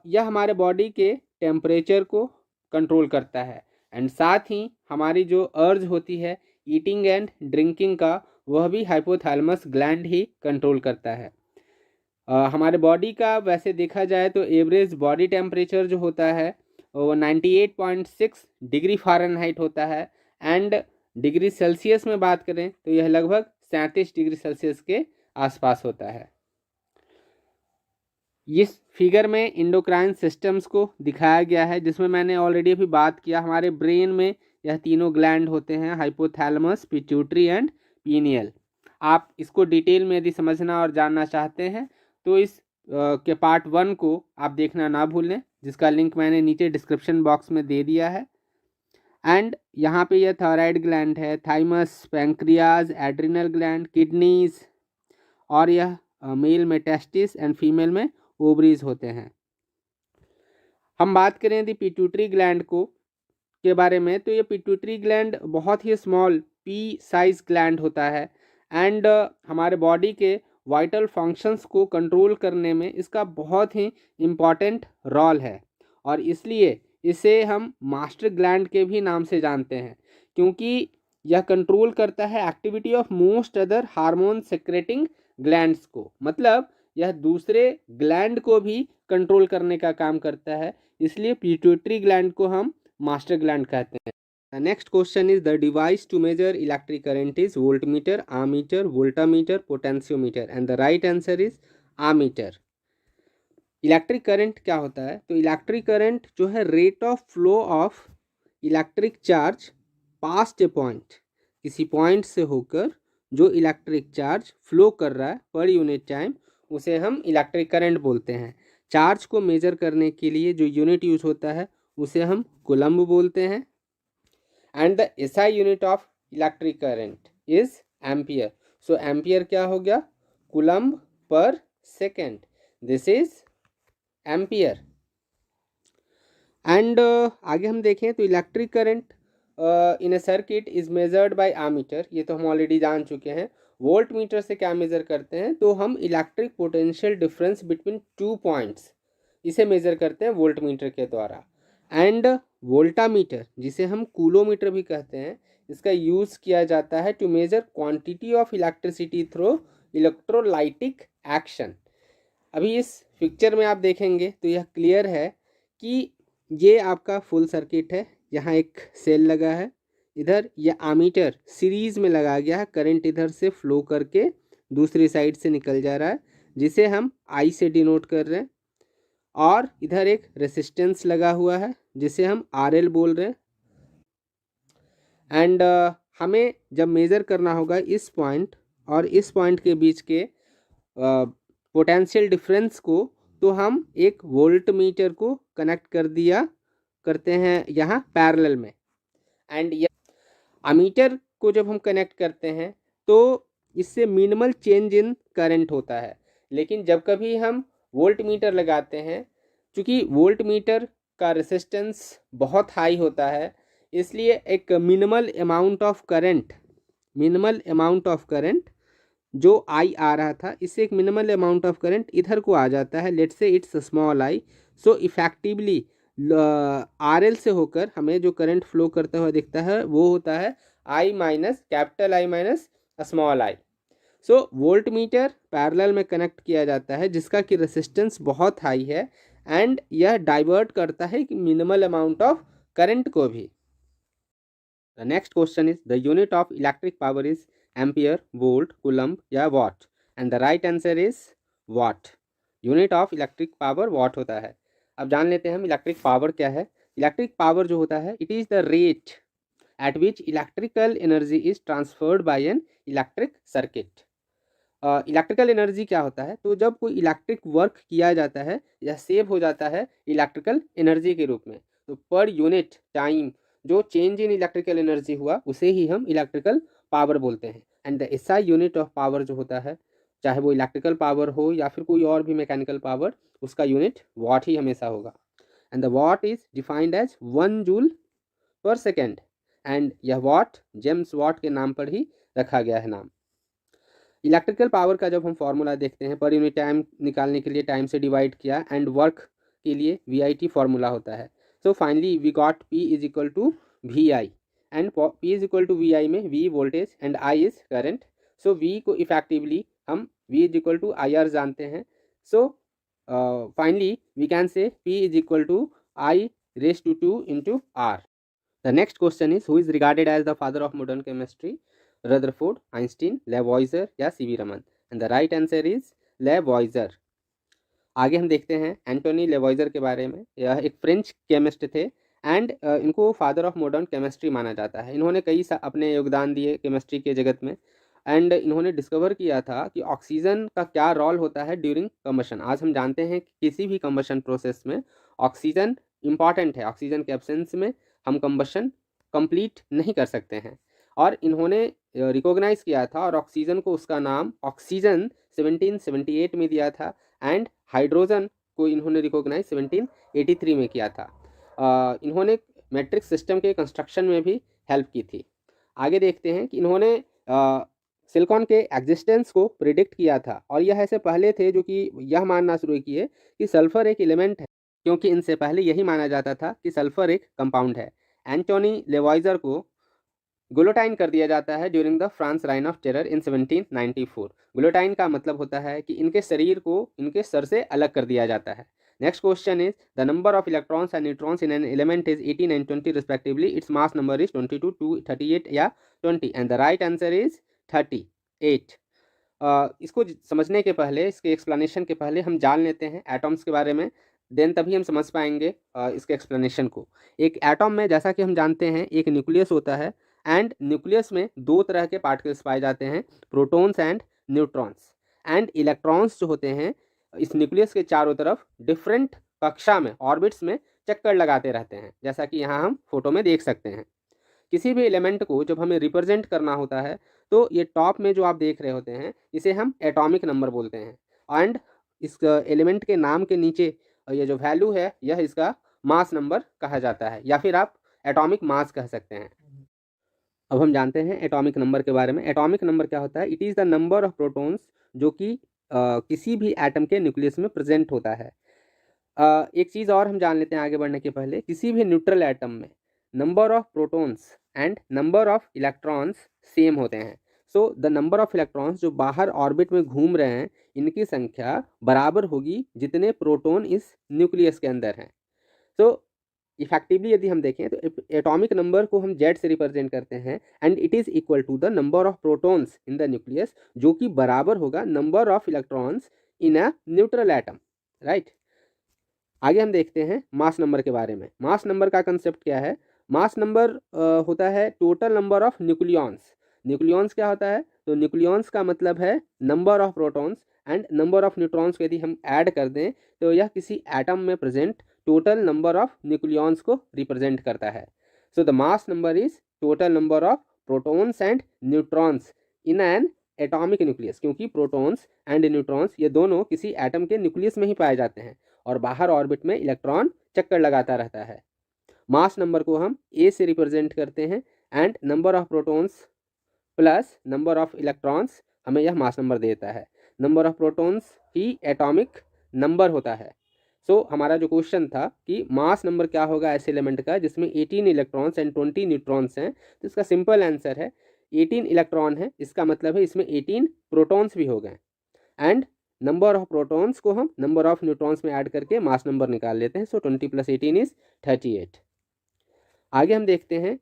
यह हमारे बॉडी के टेम्परेचर को कंट्रोल करता है, एंड साथ ही हमारी जो अर्ज होती है ईटिंग एंड ड्रिंकिंग का, वह भी हाइपोथैलेमस ग्लैंड ही कंट्रोल करता है। हमारे बॉडी का वैसे देखा जाए तो एवरेज बॉडी टेम्परेचर जो होता है वो 98.6 डिग्री फ़ारेनहाइट होता है, एंड डिग्री सेल्सियस में बात करें तो यह लगभग 37 डिग्री सेल्सियस के आसपास होता है। इस फिगर में इंडोक्राइन सिस्टम्स को दिखाया गया है, जिसमें मैंने ऑलरेडी अभी बात किया, हमारे ब्रेन में यह तीनों ग्लैंड होते हैं, हाइपोथैलेमस, पिट्यूटरी एंड पीनियल। आप इसको डिटेल में यदि समझना और जानना चाहते हैं तो इस के पार्ट 1 को आप देखना ना भूलें, जिसका लिंक मैंने नीचे डिस्क्रिप्शन बॉक्स में दे दिया है। एंड यहाँ पे यह थायराइड ग्लैंड है, thymus, pancreas, adrenal gland, kidneys, और यह मेल में टेस्टिस एंड फीमेल में ओवरीज होते हैं। हम बात करें यदि पिट्यूटरी ग्लैंड को के बारे में, तो ये पिट्यूटरी ग्लैंड बहुत ही स्मॉल पी साइज ग्लैंड होता है, एंड हमारे बॉडी के वाइटल फंक्शंस को कंट्रोल करने में इसका बहुत ही इम्पॉर्टेंट रोल है, और इसलिए इसे हम मास्टर ग्लैंड के भी नाम से जानते हैं, क्योंकि यह कंट्रोल करता है activity of most other hormone secreting glands को। मतलब यह दूसरे ग्लैंड को भी कंट्रोल करने का काम करता है, इसलिए पिट्यूटरी ग्लैंड को हम मास्टर ग्लैंड कहते हैं। The next question is the device to measure electric current is voltmeter, ammeter, voltmeter, potentiometer, and the right answer is ammeter. Electric current क्या होता है? तो इलेक्ट्रिक करंट जो है rate of flow of electric charge past A point, किसी point से होकर जो इलेक्ट्रिक चार्ज फ्लो कर रहा है पर यूनिट टाइम, उसे हम इलेक्ट्रिक करंट बोलते हैं। चार्ज को मेजर करने के लिए जो यूनिट यूज होता है उसे हम कूलम्ब बोलते हैं। And the SI unit of electric current is ampere. So ampere क्या हो गया? Coulomb per second, this is ampere. And आगे हम देखें तो electric current in a circuit is measured by ammeter, ये तो हम ऑलरेडी जान चुके हैं। वोल्ट मीटर से क्या मेजर करते हैं? तो हम electric potential difference between two points, इसे मेजर करते हैं वोल्ट मीटर के द्वारा। एंड वोल्टामीटर, जिसे हम कूलोमीटर भी कहते हैं, इसका यूज़ किया जाता है to measure quantity of electricity through electrolytic action. अभी इस पिक्चर में आप देखेंगे तो यह क्लियर है कि ये आपका फुल सर्किट है, यहाँ एक सेल लगा है, इधर यह आमीटर सीरीज में लगा गया है, करंट इधर से फ्लो करके दूसरी साइड से निकल जा रहा है, जिसे हम आई से डिनोट कर रहे हैं, और इधर एक रेसिस्टेंस लगा हुआ है जिसे हम RL बोल रहे हैं। एंड हमें जब मेज़र करना होगा इस पॉइंट और इस पॉइंट के बीच के पोटेंशियल डिफरेंस को, तो हम एक वोल्ट मीटर को कनेक्ट कर दिया करते हैं यहाँ पैरेलल में। एंड अमीटर को जब हम कनेक्ट करते हैं तो इससे मिनिमल चेंज इन करंट होता है, लेकिन जब कभी हम वोल्ट मीटर लगाते हैं, चूँकि वोल्ट मीटर का रेसिस्टेंस बहुत हाई होता है, इसलिए एक मिनिमल अमाउंट ऑफ करंट जो आई आ रहा था, इससे एक मिनिमल अमाउंट ऑफ करंट इधर को आ जाता है, let's say it's small I. So effectively RL से होकर हमें जो करंट फ्लो करता हुआ दिखता है वो होता है I minus capital I minus small I. So volt meter parallel में कनेक्ट किया जाता है जिसका कि रेसिस्टेंस बहुत हाई है, एंड यह डाइवर्ट करता है कि मिनिमल अमाउंट ऑफ करंट को भी। The next question is the unit of electric power is ampere, volt, coulomb या watt, and the right answer is watt. Unit of electric power watt होता है। अब जान लेते हैं हम इलेक्ट्रिक पावर क्या है। इलेक्ट्रिक पावर जो होता है, it is the rate at which electrical energy is transferred by an electric circuit. Electrical energy क्या होता है? तो जब कोई इलेक्ट्रिक वर्क किया जाता है या सेव हो जाता है इलेक्ट्रिकल एनर्जी के रूप में, तो पर यूनिट टाइम जो चेंज इन इलेक्ट्रिकल एनर्जी हुआ उसे ही हम इलेक्ट्रिकल पावर बोलते हैं। And the SI unit of power जो होता है, चाहे वो इलेक्ट्रिकल पावर हो या फिर कोई और भी मैकेनिकल पावर, उसका यूनिट वाट ही हमेशा होगा। And the watt is defined as 1 joule per second, and यह वाट जेम्स वाट के नाम पर ही रखा गया है नाम। इलेक्ट्रिकल पावर का जब हम फार्मूला देखते हैं, पर यूनिट टाइम निकालने के लिए टाइम से डिवाइड किया, एंड वर्क के लिए VIT फार्मूला होता है। So finally we got P is equal to VI, and P is equal to VI में V voltage and I is current. So V को इफेक्टिवली हम V is equal to IR जानते हैं। So finally we can say P is equal to I raised to 2 into R. The next question is, who is regarded as the father of modern chemistry? Rutherford, Einstein, Lavoisier या CV Raman, and the right answer is Lavoisier. आगे हम देखते हैं एंटोनी लेवॉइजर के बारे में। यह एक फ्रेंच केमिस्ट थे, एंड इनको फादर ऑफ मॉडर्न केमिस्ट्री माना जाता है। इन्होंने कई अपने योगदान दिए केमिस्ट्री के जगत में, एंड इन्होंने डिस्कवर किया था कि ऑक्सीजन का क्या रोल होता है ड्यूरिंग कंबशन। आज हम जानते हैं कि किसी भी कंबशन प्रोसेस में ऑक्सीजन इंपॉर्टेंट है, ऑक्सीजन के एब्सेंस में हम कंबशन कंप्लीट नहीं कर सकते हैं, और इन्होंने रिकॉग्नाइज किया था, और ऑक्सीजन को उसका नाम ऑक्सीजन 1778 में दिया था, एंड हाइड्रोजन को इन्होंने रिकॉग्नाइज 1783 में किया था। इन्होंने मैट्रिक्स सिस्टम के कंस्ट्रक्शन में भी हेल्प की थी। आगे देखते हैं कि इन्होंने सिलिकॉन के एग्जिस्टेंस को प्रिडिक्ट किया था, और यह ऐसे पहले थे जो कि यह मानना शुरू किए कि सल्फर एक एलिमेंट है, क्योंकि इनसे पहले यही माना जाता था कि सल्फर एक कंपाउंड है। एंटोनी लेवॉइजर को गुलोटाइन कर दिया जाता है during the France reign of terror इन 1794। गुलोटाइन का मतलब होता है कि इनके शरीर को इनके सर से अलग कर दिया जाता है। Next question is the number of electrons and neutrons in an element is 18 and 20 respectively, its mass number is 22, 38 या 20, and the right answer is 38। इसको समझने के पहले, इसके एक्सप्लेनेशन के पहले हम जान लेते हैं एटम्स के बारे में, देन तभी हम समझ पाएंगे इसके एक्सप्लेनेशन को। एक एटम में, जैसा कि हम जानते हैं, एक न्यूक्लियस होता है, एंड न्यूक्लियस में दो तरह के पार्टिकल्स पाए जाते हैं, protons and neutrons. And electrons जो होते हैं इस न्यूक्लियस के चारों तरफ डिफरेंट कक्षा में, ऑर्बिट्स में चक्कर लगाते रहते हैं, जैसा कि यहाँ हम फोटो में देख सकते हैं। किसी भी एलिमेंट को जब हमें रिप्रेजेंट करना होता है तो ये टॉप में जो आप देख रहे होते हैं इसे हम एटॉमिक नंबर बोलते हैं, एंड इस एलिमेंट के नाम के नीचे ये जो वैल्यू है यह इसका मास नंबर कहा जाता है, या फिर आप एटॉमिक मास कह सकते हैं। अब हम जानते हैं एटॉमिक नंबर के बारे में। एटॉमिक नंबर क्या होता है? It is the number of protons जो कि किसी भी एटम के न्यूक्लियस में प्रेजेंट होता है। एक चीज़ और हम जान लेते हैं आगे बढ़ने के पहले, किसी भी न्यूट्रल एटम में number of protons and number of electrons same होते हैं। So the number of electrons जो बाहर ऑर्बिट में घूम रहे हैं इनकी संख्या बराबर होगी जितने प्रोटॉन इस न्यूक्लियस के अंदर हैं। सो इफेक्टिवली यदि हम देखें तो एटॉमिक नंबर को हम जेड से रिप्रेजेंट करते हैं, and it is equal to the number of protons in the nucleus, जो कि बराबर होगा number of electrons in a neutral atom, right. आगे हम देखते हैं मास नंबर के बारे में। मास नंबर का कंसेप्ट क्या है? मास नंबर होता है total number of nucleons. Nucleons क्या होता है? तो न्यूक्लियॉन्स का मतलब है number of protons, and number of neutrons को यदि हम ऐड कर दें तो यह किसी एटम में present total number of nucleons को रिप्रेजेंट करता है। So the mass number is total number of protons and neutrons in an atomic nucleus, क्योंकि प्रोटॉन्स एंड न्यूट्रॉन्स ये दोनों किसी एटम के न्यूक्लियस में ही पाए जाते हैं और बाहर ऑर्बिट में इलेक्ट्रॉन चक्कर लगाता रहता है। मास नंबर को हम ए से रिप्रेजेंट करते हैं, and number of protons plus number of electrons हमें यह मास नंबर देता है। Number of protons he atomic number होता है। सो हमारा जो क्वेश्चन था कि मास नंबर क्या होगा ऐसे एलिमेंट का जिसमें 18 इलेक्ट्रॉन्स एंड 20 न्यूट्रॉन्स हैं, तो इसका सिंपल आंसर है 18 इलेक्ट्रॉन है, इसका मतलब है इसमें 18 प्रोटॉन्स भी हो गए, एंड नंबर ऑफ प्रोटॉन्स को हम नंबर ऑफ न्यूट्रॉन्स में ऐड करके मास नंबर निकाल लेते हैं। सो 20 + 18 इज 38। आगे हम देखते हैं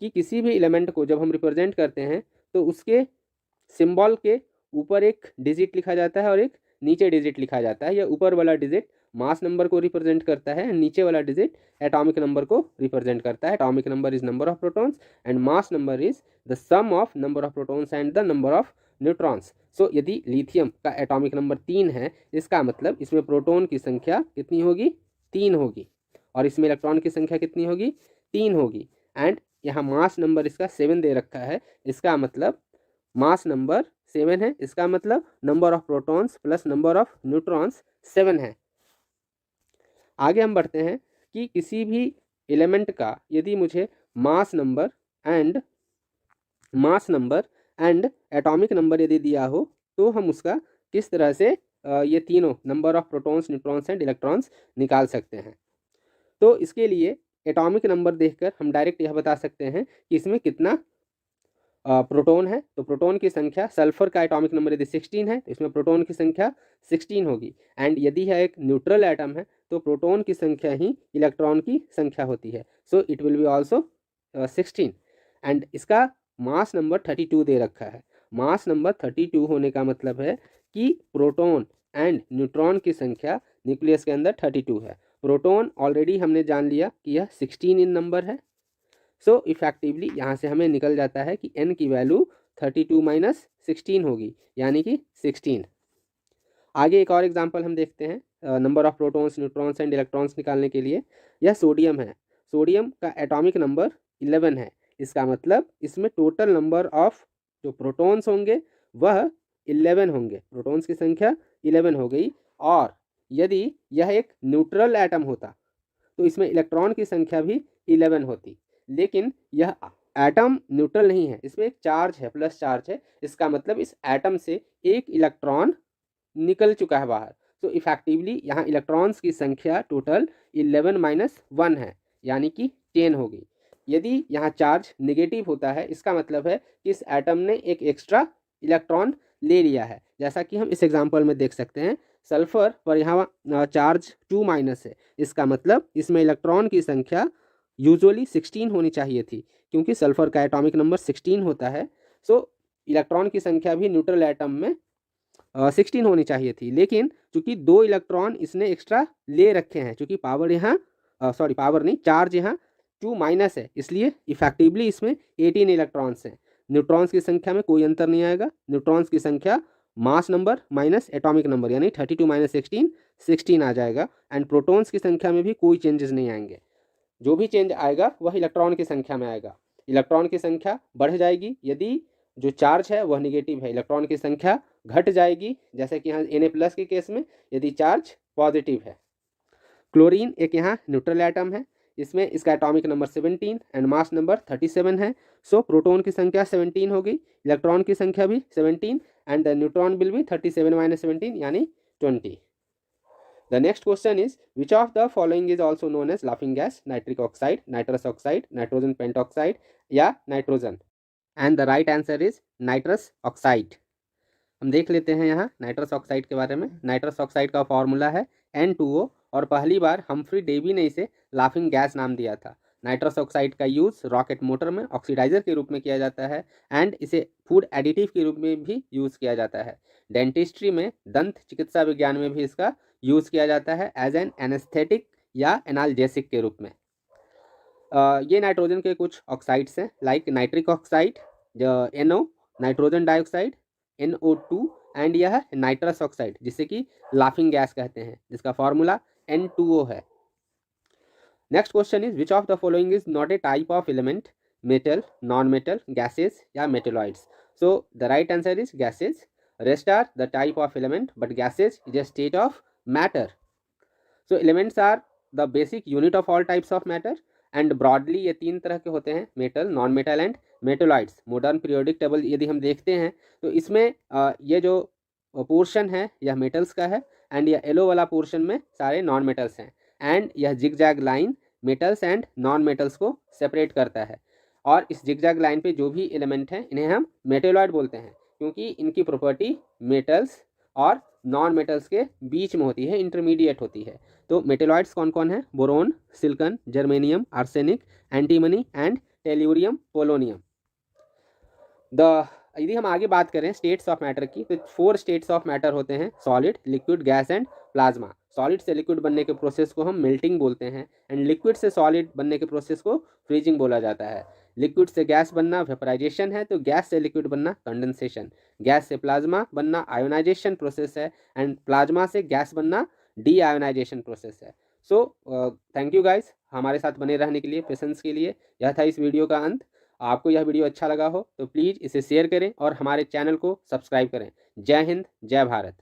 कि किसी भी एलिमेंट को जब हम रिप्रेजेंट करते हैं तो उसके सिंबल के ऊपर एक डिजिट लिखा जाता है और एक नीचे डिजिट लिखा जाता है। यह ऊपर वाला डिजिट मास नंबर को रिप्रेजेंट करता है, नीचे वाला डिजिट एटॉमिक नंबर को रिप्रेजेंट करता है। Atomic number is number of protons and mass number is the sum of number of protons and the number of neutrons. So यदि लिथियम का एटॉमिक नंबर 3 है, इसका मतलब इसमें प्रोटॉन की संख्या कितनी होगी? 3 होगी, और इसमें इलेक्ट्रॉन की संख्या कितनी होगी? 3 होगी। एंड यहाँ मास नंबर इसका 7 दे रखा है, इसका मतलब मास नंबर 7 है, इसका मतलब number of protons plus number of neutrons 7 है। आगे हम बढ़ते हैं कि किसी भी एलिमेंट का यदि मुझे mass number and atomic number यदि दिया हो तो हम उसका किस तरह से ये तीनों number of protons, neutrons and electrons निकाल सकते हैं। तो इसके लिए एटॉमिक नंबर देखकर हम डायरेक्ट यह बता सकते हैं कि इसमें कितना प्रोटॉन है। तो प्रोटॉन की संख्या, सल्फर का एटॉमिक नंबर यदि 16 है तो इसमें प्रोटॉन की संख्या 16 होगी, एंड यदि यह एक न्यूट्रल एटम है तो प्रोटॉन की संख्या ही इलेक्ट्रॉन की संख्या होती है। So it will be also 16, and इसका मास नंबर 32 दे रखा है। मास नंबर 32 होने का मतलब है कि प्रोटॉन एंड न्यूट्रॉन की संख्या न्यूक्लियस के अंदर 32 है। प्रोटॉन ऑलरेडी हमने जान लिया कि यह 16 इन नंबर है। सो इफेक्टिवली यहाँ से हमें निकल जाता है कि n की वैल्यू 32 - 16 होगी, यानी कि 16। आगे एक और एग्जांपल हम देखते हैं number of protons, neutrons and electrons निकालने के लिए। यह सोडियम है। सोडियम का एटॉमिक नंबर 11 है, इसका मतलब इसमें टोटल नंबर ऑफ जो प्रोटॉन्स होंगे वह 11 होंगे, प्रोटॉन्स की संख्या 11 हो गई। और यदि यह एक न्यूट्रल एटम होता तो इसमें इलेक्ट्रॉन की संख्या भी 11 होती, लेकिन यह एटम न्यूट्रल नहीं है, इसमें एक चार्ज है, प्लस चार्ज है, इसका मतलब इस एटम से एक इलेक्ट्रॉन निकल चुका है बाहर। तो इफेक्टिवली यहाँ इलेक्ट्रॉन्स की संख्या टोटल 11 माइनस 1 है, यानी कि 10 हो गई। यदि यहाँ चार्ज नेगेटिव होता है, इसका मतलब है कि इस एटम ने एक एक्स्ट्रा इलेक्ट्रॉन ले लिया है। जैसा कि हम इस एग्जांपल में देख सकते हैं, सल्फर पर यहाँ चार्ज 2 माइनस है, इसका मतलब इसमें इलेक्ट्रॉन की संख्या यूजुअली 16 होनी चाहिए थी, क्योंकि सल्फर का एटॉमिक नंबर 16 होता है। सो इलेक्ट्रॉन की संख्या भी न्यूट्रल एटम में 16 होनी चाहिए थी, लेकिन चूंकि 2 इलेक्ट्रॉन इसने एक्स्ट्रा ले रखे हैं, चूंकि पावर यहाँ पावर नहीं, चार्ज यहाँ 2 माइनस है, इसलिए इफेक्टिवली इसमें 18 इलेक्ट्रॉन्स हैं। न्यूट्रॉन्स की संख्या में कोई अंतर नहीं आएगा। न्यूट्रॉन्स की संख्या mass number minus atomic number, यानी 32 माइनस 16 16 आ जाएगा। एंड प्रोटॉन्स की संख्या में भी कोई चेंजेस नहीं आएंगे। जो भी चेंज आएगा वह इलेक्ट्रॉन की संख्या में आएगा। इलेक्ट्रॉन की संख्या बढ़ जाएगी यदि जो चार्ज है वह निगेटिव है, इलेक्ट्रॉन की संख्या घट जाएगी, जैसे कि यहाँ Na+ के केस में यदि चार्ज पॉजिटिव है। क्लोरीन एक यहाँ न्यूट्रल एटम है, इसमें इसका atomic number 17 and mass number 37 है। सो प्रोटॉन की संख्या 17 होगी, इलेक्ट्रॉन की संख्या भी 17 and the neutron will be 37 minus 17 यानी 20। The next question is, which of the following is also known as laughing gas? Nitric oxide, nitrous oxide, nitrogen pentoxide या nitrogen? And the right answer is nitrous oxide. हम देख लेते हैं यहाँ nitrous oxide के बारे में। नाइट्रस ऑक्साइड का फॉर्मूला है N2O, और पहली बार हम्फ्री डेवी ने इसे लाफिंग गैस नाम दिया था। नाइट्रस ऑक्साइड का यूज़ रॉकेट मोटर में ऑक्सीडाइजर के रूप में किया जाता है एंड इसे फूड एडिटिव के रूप में भी यूज़ किया जाता है। डेंटिस्ट्री में, दंत चिकित्सा विज्ञान में भी इसका यूज़ किया जाता है एज एन एनेस्थेटिक या एनाल्जेसिक के रूप में। ये नाइट्रोजन के कुछ ऑक्साइड्स हैं, like nitric oxide, NO, nitrogen dioxide, NO2 and यह नाइट्रस ऑक्साइड जिसे कि लाफिंग गैस कहते हैं, जिसका फॉर्मूला N2O है। Next question is, which of the following is not a type of element? Metal, non metal, gases या metalloids? So the right answer is gases. Rest are the type of element but gases is a state of matter. So elements are the basic unit of all types of matter and broadly ये 3 तरह के होते हैं, metal, non metal and metalloids. Modern periodic table यदि हम देखते हैं तो इसमें ये जो पोर्शन है यह मेटल्स का है एंड यह येलो वाला पोर्शन में सारे नॉन मेटल्स हैं, एंड यह zigzag line metals and non metals को सेपरेट करता है। और इस जिगजैग लाइन पे जो भी एलिमेंट हैं इन्हें हम मेटेलॉइड बोलते हैं, क्योंकि इनकी प्रॉपर्टी मेटल्स और नॉन मेटल्स के बीच में होती है, इंटरमीडिएट होती है। तो मेटेलॉइड्स कौन कौन है? Boron, silicon, germanium, arsenic, antimony and tellurium, polonium. यदि हम आगे बात करें स्टेट्स ऑफ मैटर की, तो 4 स्टेट्स ऑफ मैटर होते हैं, solid, liquid, gas and plasma. Solid से लिक्विड बनने के प्रोसेस को हम मेल्टिंग बोलते हैं एंड लिक्विड से सॉलिड बनने के प्रोसेस को फ्रीजिंग बोला जाता है। लिक्विड से गैस बनना वेपराइजेशन है, तो गैस से लिक्विड बनना कंडेंसेशन। गैस से प्लाज्मा बनना आयोनाइजेशन प्रोसेस है एंड प्लाज्मा से गैस बनना डी आयोनाइजेशन प्रोसेस है। सो थैंक यू गाइस हमारे साथ बने रहने के लिए, पेशेंस के लिए। यह था इस वीडियो का अंत। आपको यह वीडियो अच्छा लगा हो तो प्लीज़ इसे शेयर करें और हमारे चैनल को सब्सक्राइब करें। जय हिंद, जय भारत।